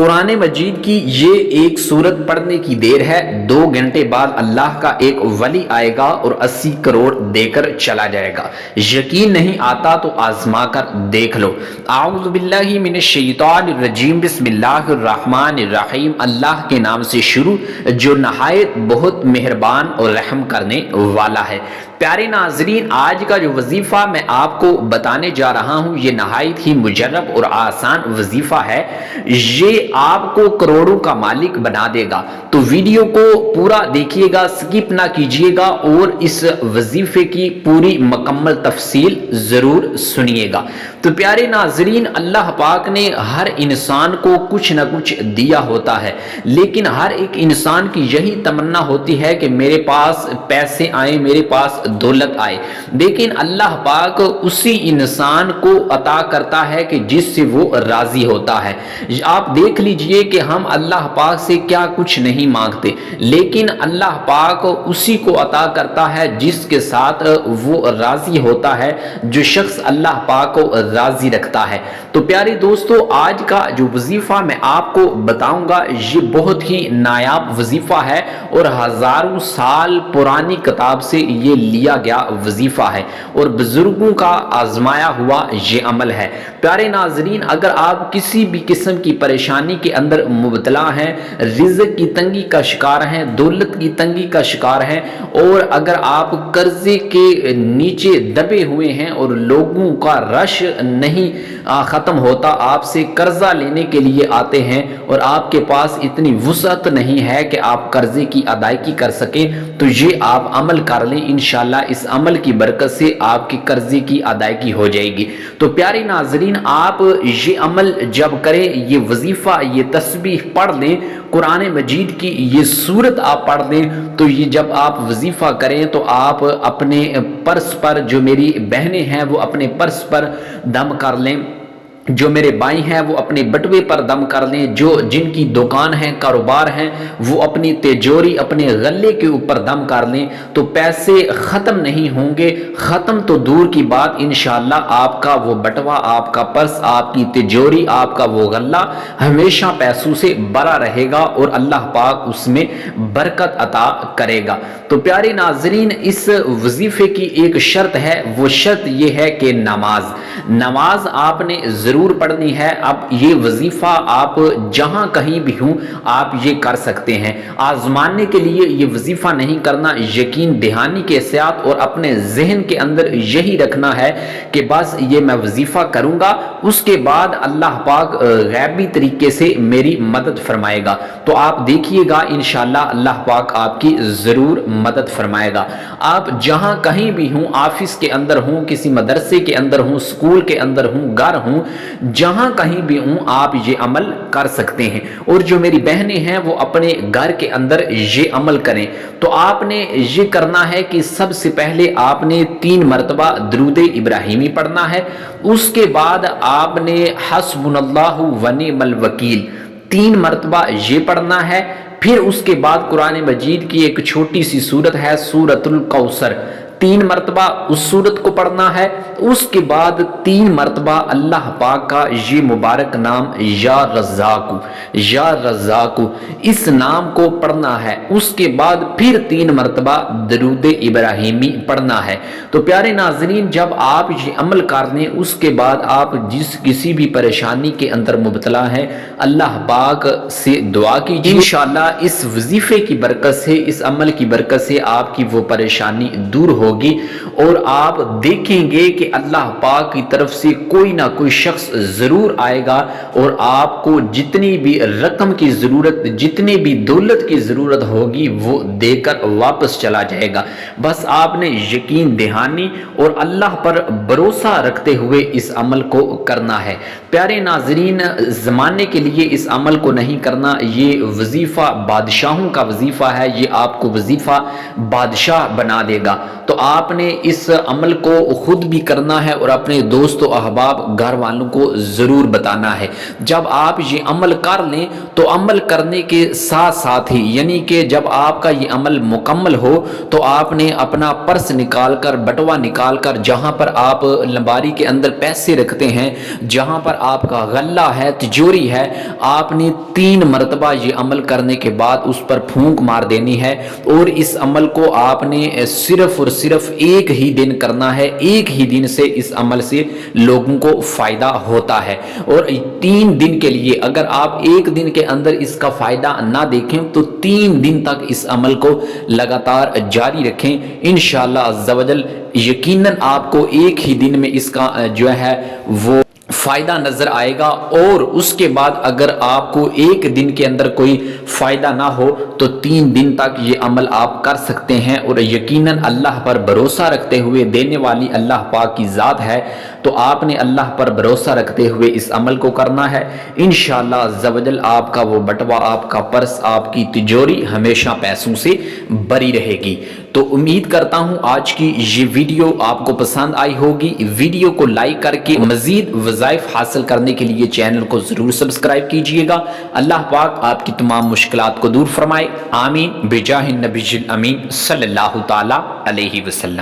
قرآن مجید کی یہ ایک سورت پڑھنے کی دیر ہے، 2 گھنٹے بعد اللہ کا ایک ولی آئے گا اور 80 کروڑ دے کر چلا جائے گا۔ یقین نہیں آتا تو آزما کر دیکھ لو۔ اعوذ باللہ من الشیطان الرجیم، بسم اللہ الرحمن الرحیم۔ اللہ کے نام سے شروع جو نہایت بہت مہربان اور رحم کرنے والا ہے۔ پیارے ناظرین، آج کا جو وظیفہ میں آپ کو بتانے جا رہا ہوں یہ نہایت ہی مجرب اور آسان وظیفہ ہے۔ یہ آپ کو کروڑوں کا مالک بنا دے گا، تو ویڈیو کو پورا دیکھیے گا، سکپ نہ کیجیے گا اور اس وظیفے کی پوری مکمل تفصیل ضرور سنیے گا۔ تو پیارے ناظرین، اللہ پاک نے ہر انسان کو کچھ نہ کچھ دیا ہوتا ہے، لیکن ہر ایک انسان کی یہی تمنا ہوتی ہے کہ میرے پاس پیسے آئیں، میرے پاس دولت آئے، لیکن اللہ پاک اسی انسان کو عطا کرتا ہے کہ جس سے وہ راضی ہوتا ہے۔ آپ دیکھ لیجئے کہ ہم اللہ پاک سے کیا کچھ نہیں مانگتے، لیکن اللہ پاک اسی کو عطا کرتا ہے جس کے ساتھ وہ راضی ہوتا ہے، جو شخص اللہ پاک کو راضی رکھتا ہے۔ تو پیارے دوستو، آج کا جو وظیفہ میں آپ کو بتاؤں گا یہ بہت ہی نایاب وظیفہ ہے اور ہزاروں سال پرانی کتاب سے یہ لیا گیا وظیفہ ہے اور بزرگوں کا آزمایا ہوا یہ عمل ہے۔ پیارے ناظرین، اگر آپ کسی بھی قسم کی پریشانی کے اندر مبتلا ہیں، رزق کی تنگی کا شکار ہیں، دولت کی تنگی کا شکار ہیں، اور اگر آپ قرضے کے نیچے دبے ہوئے ہیں اور لوگوں کا رش نہیں ختم ہوتا، آپ سے قرضہ لینے کے لیے آتے ہیں اور آپ کے پاس اتنی وسعت نہیں ہے کہ آپ قرضے کی ادائیگی کر سکیں، تو یہ آپ عمل کر لیں، انشاءاللہ اس عمل کی برکت سے آپ کی قرضے کی ادائیگی ہو جائے گی۔ تو پیارے ناظرین، آپ یہ عمل جب کریں، یہ وظیفہ، یہ تسبیح پڑھ لیں، قرآن مجید کی یہ سورت آپ پڑھ لیں، تو یہ جب آپ وظیفہ کریں تو آپ اپنے پرس پر، جو میری بہنیں ہیں وہ اپنے پرس پر دم کر لیں، جو میرے بھائی ہیں وہ اپنے بٹوے پر دم کر لیں، جن کی دکان ہے، کاروبار ہیں، وہ اپنی تجوری، اپنے غلے کے اوپر دم کر لیں، تو پیسے ختم نہیں ہوں گے۔ ختم تو دور کی بات، انشاءاللہ آپ کا وہ بٹوا، آپ کا پرس، آپ کی تجوری، آپ کا وہ غلہ ہمیشہ پیسوں سے بھرا رہے گا اور اللہ پاک اس میں برکت عطا کرے گا۔ تو پیارے ناظرین، اس وظیفے کی ایک شرط ہے، وہ شرط یہ ہے کہ نماز آپ نے ضرور پڑھنی ہے۔ اب یہ وظیفہ آپ جہاں کہیں بھی ہوں آپ یہ کر سکتے ہیں۔ آزمانے کے لیے یہ وظیفہ نہیں کرنا، یقین دہانی کے ساتھ اور اپنے ذہن کے اندر یہی رکھنا ہے کہ بس یہ میں وظیفہ کروں گا، اس کے بعد اللہ پاک غیبی طریقے سے میری مدد فرمائے گا۔ تو آپ دیکھیے گا انشاءاللہ اللہ پاک آپ کی ضرور مدد فرمائے گا۔ آپ جہاں کہیں بھی ہوں، آفس کے اندر ہوں، کسی مدرسے کے اندر ہوں، سکول کے اندر ہوں، گھر ہوں، جہاں کہیں بھی ہوں آپ یہ عمل کر سکتے ہیں۔ اور جو میری بہنیں ہیں وہ اپنے گھر کے اندر یہ عمل کریں۔ تو آپ نے یہ کرنا ہے کہ سب سے پہلے آپ نے 3 مرتبہ درود ابراہیمی پڑھنا ہے، اس کے بعد آپ نے حسبنا اللہ و نعم الوکیل 3 مرتبہ یہ پڑھنا ہے۔ پھر اس کے بعد قرآن مجید کی ایک چھوٹی سی سورت ہے سورۃ الکوثر، 3 مرتبہ اس سورت کو پڑھنا ہے۔ اس کے بعد 3 مرتبہ اللہ پاک کا یہ مبارک نام یا رزاق اس نام کو پڑھنا ہے۔ اس کے بعد پھر 3 مرتبہ درود ابراہیمی پڑھنا ہے۔ تو پیارے ناظرین، جب آپ یہ عمل کر لیں، اس کے بعد آپ کسی بھی پریشانی کے اندر مبتلا ہیں، اللہ پاک سے دعا کیجیے، انشاءاللہ اس وظیفے کی برکت سے، اس عمل کی برکت سے آپ کی وہ پریشانی دور ہوگی اور آپ دیکھیں گے کہ اللہ پاک کی طرف سے کوئی نہ کوئی شخص ضرور آئے گا اور آپ کو جتنی بھی رقم کی ضرورت، جتنی بھی دولت کی ضرورت ہوگی وہ دے کر واپس چلا جائے گا۔ بس آپ نے یقین دہانی اور اللہ پر بھروسہ رکھتے ہوئے اس عمل کو کرنا ہے۔ پیارے ناظرین، زمانے کے لیے اس عمل کو نہیں کرنا، یہ وظیفہ بادشاہوں کا وظیفہ ہے، یہ آپ کو وظیفہ بادشاہ بنا دے گا۔ تو تو آپ نے اس عمل کو خود بھی کرنا ہے اور اپنے دوست و احباب گھر والوں کو ضرور بتانا ہے۔ جب آپ یہ عمل کر لیں تو عمل کرنے کے ساتھ ساتھ ہی یعنی کہ جب آپ کا یہ عمل مکمل ہو تو آپ نے اپنا پرس نکال کر بٹوا نکال کر جہاں پر آپ لمباری کے اندر پیسے رکھتے ہیں، جہاں پر آپ کا غلہ ہے، تجوری ہے، آپ نے 3 مرتبہ یہ عمل کرنے کے بعد اس پر پھونک مار دینی ہے اور اس عمل کو آپ نے صرف اور صرف ایک ہی دن کرنا ہے۔ ایک ہی دن سے اس عمل سے لوگوں کو فائدہ ہوتا ہے اور 3 دن کے لیے اگر آپ ایک دن کے اندر اس کا فائدہ نہ دیکھیں تو 3 دن تک اس عمل کو لگاتار جاری رکھیں، انشاءاللہ عز و جل یقیناً آپ کو ایک ہی دن میں اس کا جو ہے وہ فائدہ نظر آئے گا۔ اور اس کے بعد اگر آپ کو ایک دن کے اندر کوئی فائدہ نہ ہو تو 3 دن تک یہ عمل آپ کر سکتے ہیں اور یقیناً اللہ پر بھروسہ رکھتے ہوئے، دینے والی اللہ پاک کی ذات ہے تو آپ نے اللہ پر بھروسہ رکھتے ہوئے اس عمل کو کرنا ہے، انشاءاللہ عز و جل آپ کا وہ بٹوا، آپ کا پرس، آپ کی تجوری ہمیشہ پیسوں سے بری رہے گی۔ تو امید کرتا ہوں آج کی یہ ویڈیو آپ کو پسند آئی ہوگی۔ ویڈیو کو لائک کر کے مزید وظائف حاصل کرنے کے لیے چینل کو ضرور سبسکرائب کیجئے گا۔ اللہ پاک آپ کی تمام مشکلات کو دور فرمائے، آمین بجاہ النبی الامین صلی اللہ تعالی علیہ وسلم۔